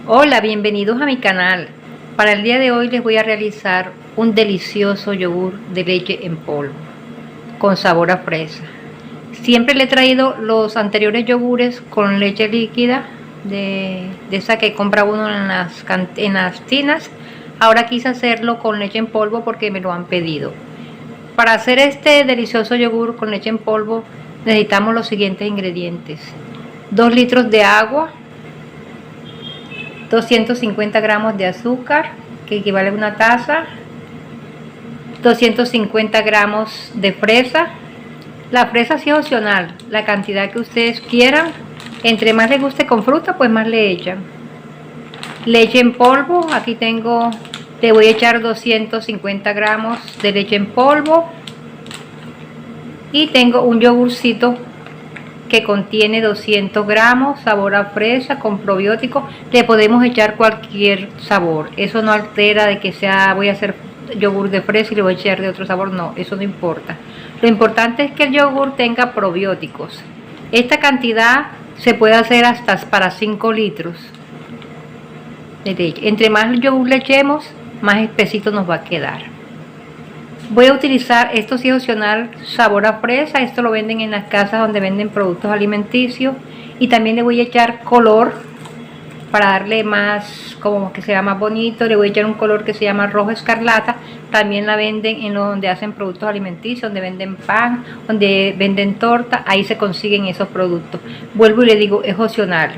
Hola, bienvenidos a mi canal. Para el día de hoy les voy a realizar un delicioso yogur de leche en polvo con sabor a fresa. Siempre le he traído los anteriores yogures con leche líquida de esa que compra uno en las tiendas. Ahora quise hacerlo con leche en polvo porque me lo han pedido. Para hacer este delicioso yogur con leche en polvo necesitamos los siguientes ingredientes: 2 litros de agua, 250 gramos de azúcar, que equivale a una taza, 250 gramos de fresa. La fresa sí es opcional, la cantidad que ustedes quieran. Entre más les guste con fruta, pues más le echan. Leche en polvo, aquí tengo, le voy a echar 250 gramos de leche en polvo. Y tengo un yogurcito que contiene 200 gramos, sabor a fresa, con probiótico. Le podemos echar cualquier sabor, eso no altera de que sea, voy a hacer yogur de fresa y le voy a echar de otro sabor, no, eso no importa. Lo importante es que el yogur tenga probióticos. Esta cantidad se puede hacer hasta para 5 litros de leche. Entre más yogur le echemos, más espesito nos va a quedar. Voy a utilizar, esto sí es opcional, sabor a fresa. Esto lo venden en las casas donde venden productos alimenticios. Y también le voy a echar color para darle más, como que sea más bonito. Le voy a echar un color que se llama rojo escarlata. También la venden en donde hacen productos alimenticios, donde venden pan, donde venden torta. Ahí se consiguen esos productos. Vuelvo y le digo, es opcional.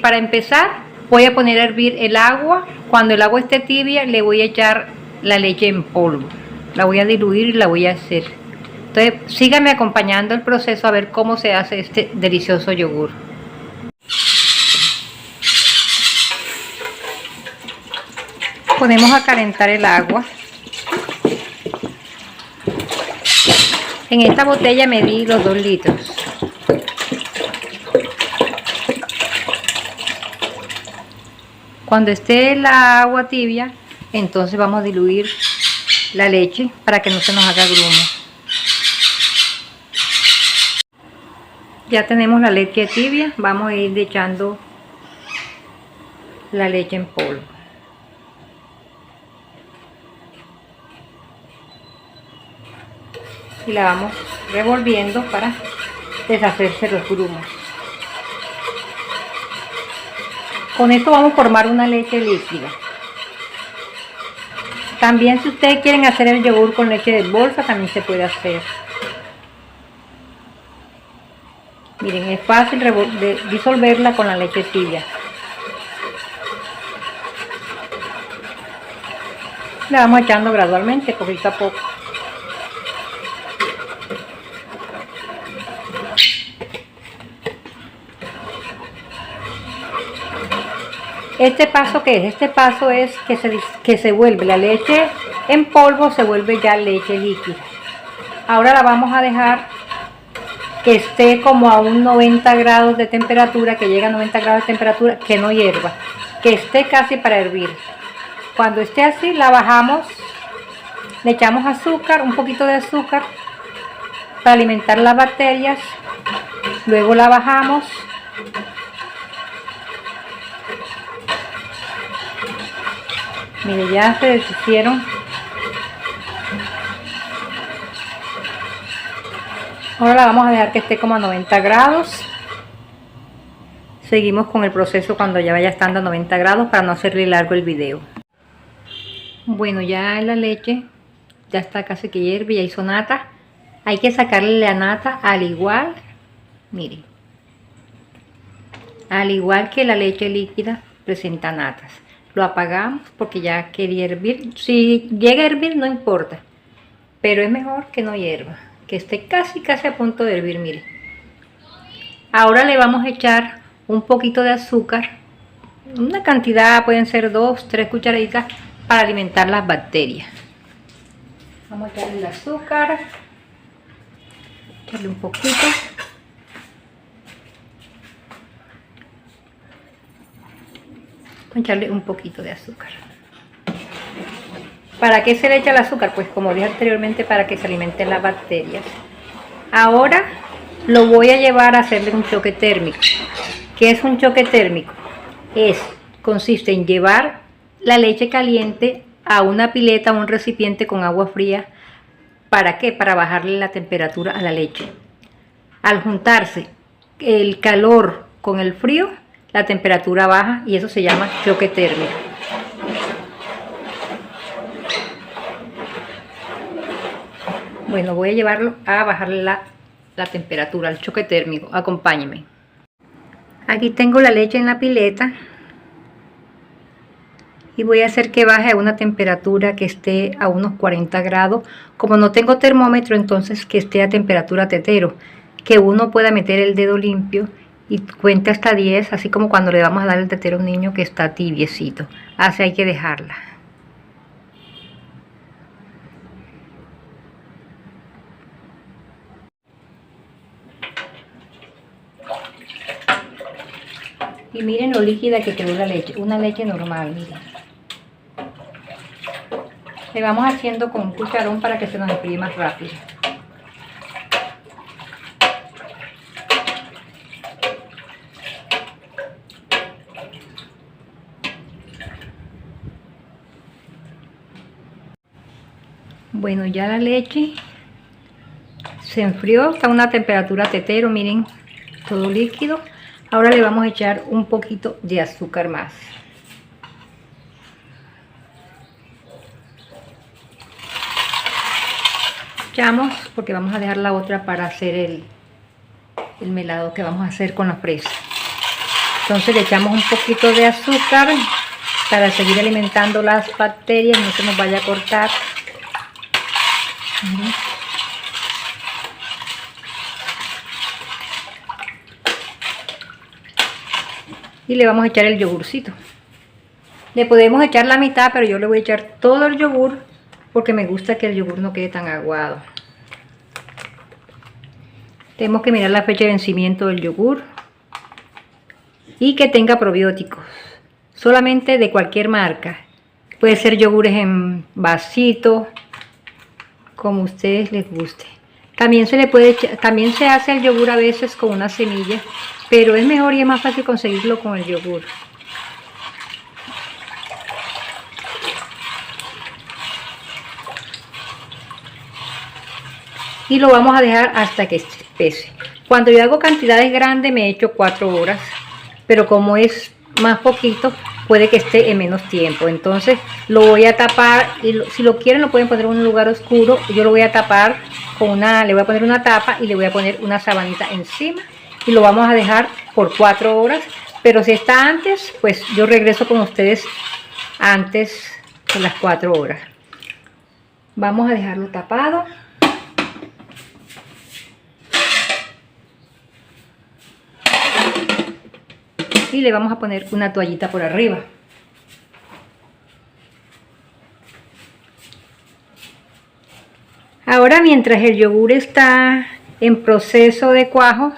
Para empezar, voy a poner a hervir el agua. Cuando el agua esté tibia, le voy a echar la leche en polvo, la voy a diluir y la voy a hacer. Entonces síganme acompañando el proceso a ver cómo se hace este delicioso yogur. Ponemos a calentar el agua. En esta botella medí los 2 litros. Cuando esté la agua tibia, entonces vamos a diluir la leche para que no se nos haga grumo. Ya tenemos la leche tibia, vamos a ir echando la leche en polvo. Y la vamos revolviendo para deshacerse los grumos. Con esto vamos a formar una leche líquida. También si ustedes quieren hacer el yogur con leche de bolsa, también se puede hacer. Miren, es fácil disolverla con la leche tibia. La vamos echando gradualmente, poquito a poco. ¿Este paso qué es? Este paso es que se vuelve la leche en polvo, se vuelve ya leche líquida. Ahora la vamos a dejar que esté como a un 90 grados de temperatura, que llegue a 90 grados de temperatura, que no hierva, que esté casi para hervir. Cuando esté así, la bajamos, le echamos azúcar, un poquito de azúcar para alimentar las bacterias, luego la bajamos. Mire, ya se deshicieron. Ahora la vamos a dejar que esté como a 90 grados. Seguimos con el proceso cuando ya vaya estando a 90 grados para no hacerle largo el video. Bueno, ya la leche ya está casi que hierve, ya hizo nata. Hay que sacarle la nata al igual, miren, al igual que la leche líquida presenta natas. Lo apagamos porque ya quería hervir. Si llega a hervir no importa, pero es mejor que no hierva, que esté casi a punto de hervir. Mire, ahora le vamos a echar un poquito de azúcar, una cantidad, pueden ser 2-3 cucharaditas para alimentar las bacterias. Vamos a echarle el azúcar, echarle un poquito. Echarle un poquito de azúcar. ¿Para qué se le echa el azúcar? Pues como dije anteriormente, para que se alimenten las bacterias. Ahora lo voy a llevar a hacerle un choque térmico. ¿Qué es un choque térmico? consiste en llevar la leche caliente a una pileta, a un recipiente con agua fría. ¿Para qué? Para bajarle la temperatura a la leche. Al juntarse el calor con el frío, la temperatura baja y eso se llama choque térmico. Bueno, voy a llevarlo a bajarle la temperatura, al choque térmico. Acompáñenme. Aquí tengo la leche en la pileta y voy a hacer que baje a una temperatura que esté a unos 40 grados. Como no tengo termómetro, entonces que esté a temperatura tetero, que uno pueda meter el dedo limpio y cuente hasta 10, así como cuando le vamos a dar el tetero a un niño que está tibiecito. Así hay que dejarla. Y miren lo líquida que quedó la leche, una leche normal, miren. Le vamos haciendo con un cucharón para que se nos enfríe más rápido. Bueno, ya la leche se enfrió, está a una temperatura tetero, miren, todo líquido. Ahora le vamos a echar un poquito de azúcar más. Echamos porque vamos a dejar la otra para hacer el melado que vamos a hacer con la fresa. Entonces le echamos un poquito de azúcar para seguir alimentando las bacterias, no se nos vaya a cortar. Y le vamos a echar el yogurcito. Le podemos echar la mitad, pero yo le voy a echar todo el yogur porque me gusta que el yogur no quede tan aguado. Tenemos que mirar la fecha de vencimiento del yogur y que tenga probióticos, solamente de cualquier marca. Puede ser yogures en vasito, como a ustedes les guste. También se le puede echar, también se hace el yogur a veces con una semilla, pero es mejor y es más fácil conseguirlo con el yogur. Y lo vamos a dejar hasta que espese. Cuando yo hago cantidades grandes me echo 4 horas, pero como es más poquito, puede que esté en menos tiempo. Entonces lo voy a tapar y si lo quieren lo pueden poner en un lugar oscuro. Yo lo voy a tapar con le voy a poner una tapa y le voy a poner una sabanita encima y lo vamos a dejar por 4 horas. Pero si está antes, pues yo regreso con ustedes antes de las 4 horas. Vamos a dejarlo tapado. Y le vamos a poner una toallita por arriba. Ahora, mientras el yogur está en proceso de cuajo,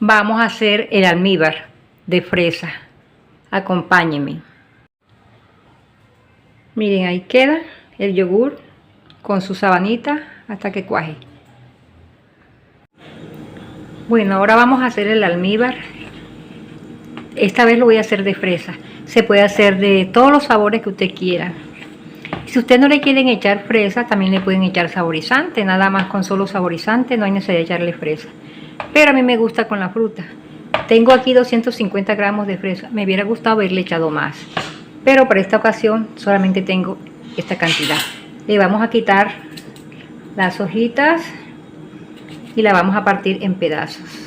vamos a hacer el almíbar de fresa. Acompáñenme. Miren, ahí queda el yogur con su sabanita hasta que cuaje. Bueno, ahora vamos a hacer el almíbar. Esta vez lo voy a hacer de fresa. Se puede hacer de todos los sabores que usted quiera. Si usted no le quieren echar fresa, también le pueden echar saborizante. Nada más con solo saborizante, no hay necesidad de echarle fresa. Pero a mí me gusta con la fruta. Tengo aquí 250 gramos de fresa. Me hubiera gustado haberle echado más. Pero para esta ocasión solamente tengo esta cantidad. Le vamos a quitar las hojitas y la vamos a partir en pedazos.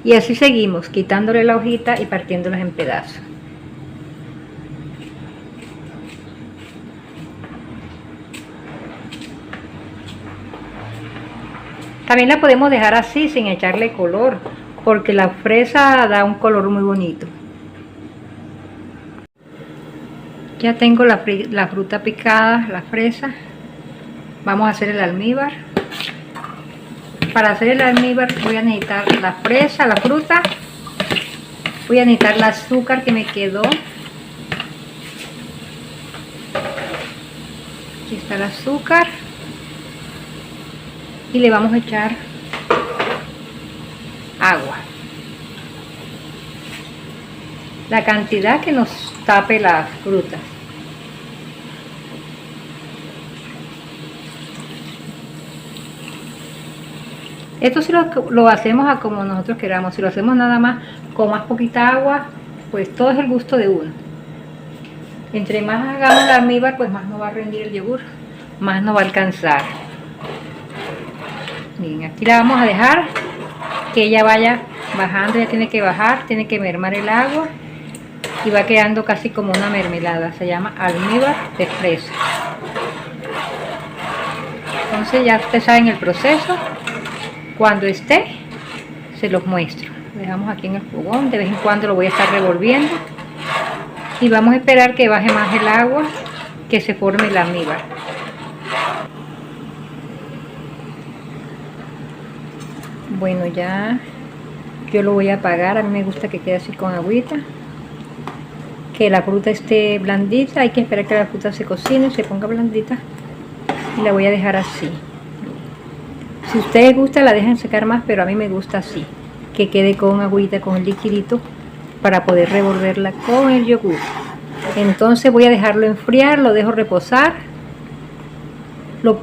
Y así seguimos, quitándole la hojita y partiéndolas en pedazos. También la podemos dejar así sin echarle color, porque la fresa da un color muy bonito. Ya tengo la fruta picada, la fresa. Vamos a hacer el almíbar. Para hacer el almíbar voy a necesitar la fresa, la fruta. Voy a necesitar el azúcar que me quedó. Aquí está el azúcar. Y le vamos a echar agua. La cantidad que nos tape las frutas. Esto si lo hacemos a como nosotros queramos. Si lo hacemos nada más con más poquita agua, pues todo es el gusto de uno. Entre más hagamos la almíbar, pues más nos va a rendir el yogur, más nos va a alcanzar. Bien, aquí la vamos a dejar que ella vaya bajando. Ya tiene que bajar, tiene que mermar el agua y va quedando casi como una mermelada. Se llama almíbar de fresa. Entonces ya ustedes saben el proceso. Cuando esté, se los muestro. Lo dejamos aquí en el fogón. De vez en cuando lo voy a estar revolviendo. Y vamos a esperar que baje más el agua, que se forme el almíbar. Bueno, ya yo lo voy a apagar. A mí me gusta que quede así con agüita. Que la fruta esté blandita. Hay que esperar que la fruta se cocine, se ponga blandita. Y la voy a dejar así. Si a ustedes gusta la dejan secar más, pero a mí me gusta así, que quede con agüita, con el liquidito, para poder revolverla con el yogur. Entonces voy a dejarlo enfriar, lo dejo reposar.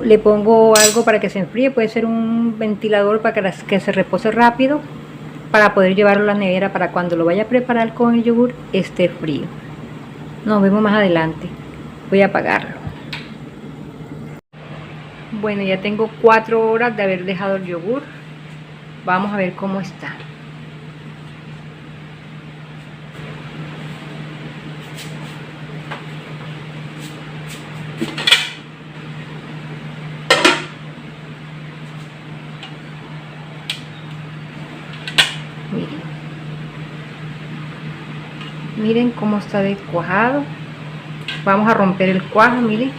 Le pongo algo para que se enfríe, puede ser un ventilador para que se repose rápido, para poder llevarlo a la nevera para cuando lo vaya a preparar con el yogur esté frío. Nos vemos más adelante. Voy a apagarlo. Bueno, ya tengo 4 horas de haber dejado el yogur. Vamos a ver cómo está. Miren. Miren cómo está descuajado. Vamos a romper el cuajo, miren.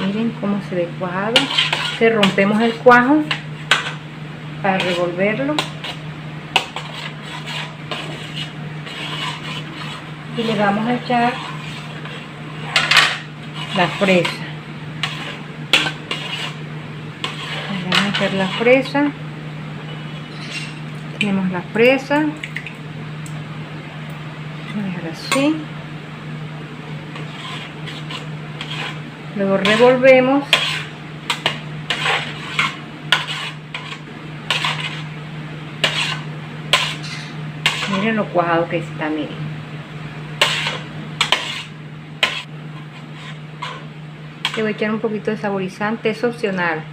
Miren cómo se ve cuajado. Entonces rompemos el cuajo para revolverlo. Y le vamos a echar la fresa. Le vamos a echar la fresa. Tenemos la fresa. Voy a dejar así. Luego revolvemos. Miren lo cuajado que está, miren. Le voy a echar un poquito de saborizante, es opcional.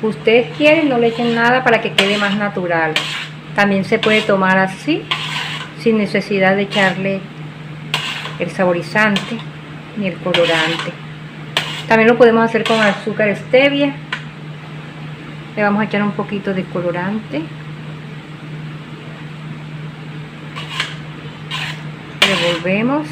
Ustedes quieren, no le echen nada para que quede más natural. También se puede tomar así, sin necesidad de echarle el saborizante ni el colorante. También lo podemos hacer con azúcar stevia. Le vamos a echar un poquito de colorante. Revolvemos.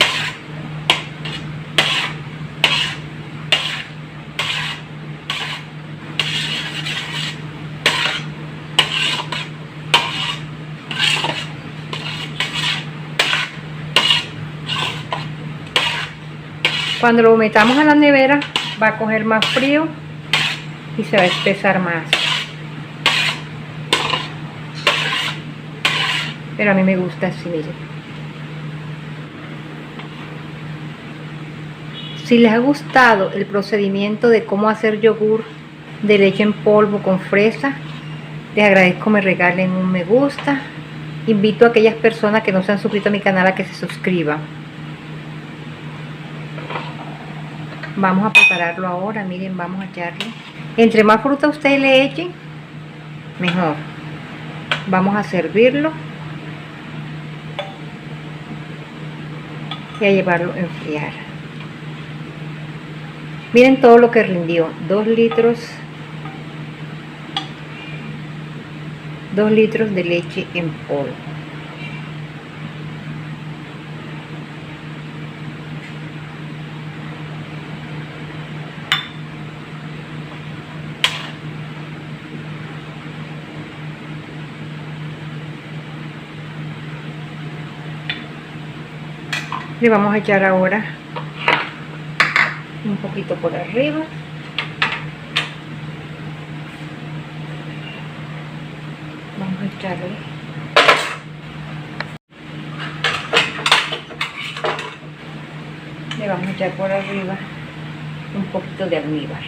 Cuando lo metamos a la nevera va a coger más frío y se va a espesar más. Pero a mí me gusta así, miren. Si les ha gustado el procedimiento de cómo hacer yogur de leche en polvo con fresa, les agradezco me regalen un me gusta. Invito a aquellas personas que no se han suscrito a mi canal a que se suscriban. Vamos a prepararlo ahora, miren, vamos a echarle. Entre más fruta ustedes le echen, mejor. Vamos a servirlo y a llevarlo a enfriar. Miren todo lo que rindió, 2 litros de leche en polvo. Le vamos a echar ahora un poquito por arriba. Vamos a echarle le vamos a echar por arriba un poquito de almíbar.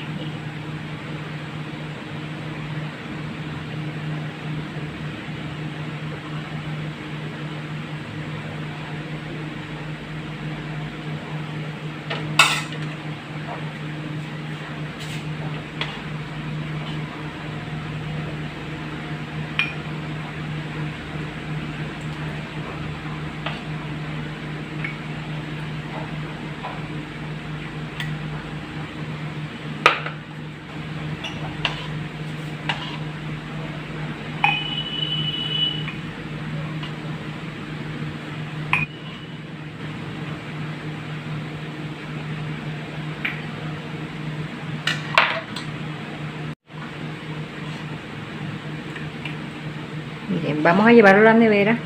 Miren, vamos a llevarlo a la nevera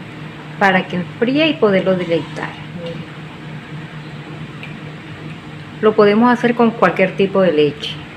para que enfríe y poderlo deleitar. Miren. Lo podemos hacer con cualquier tipo de leche.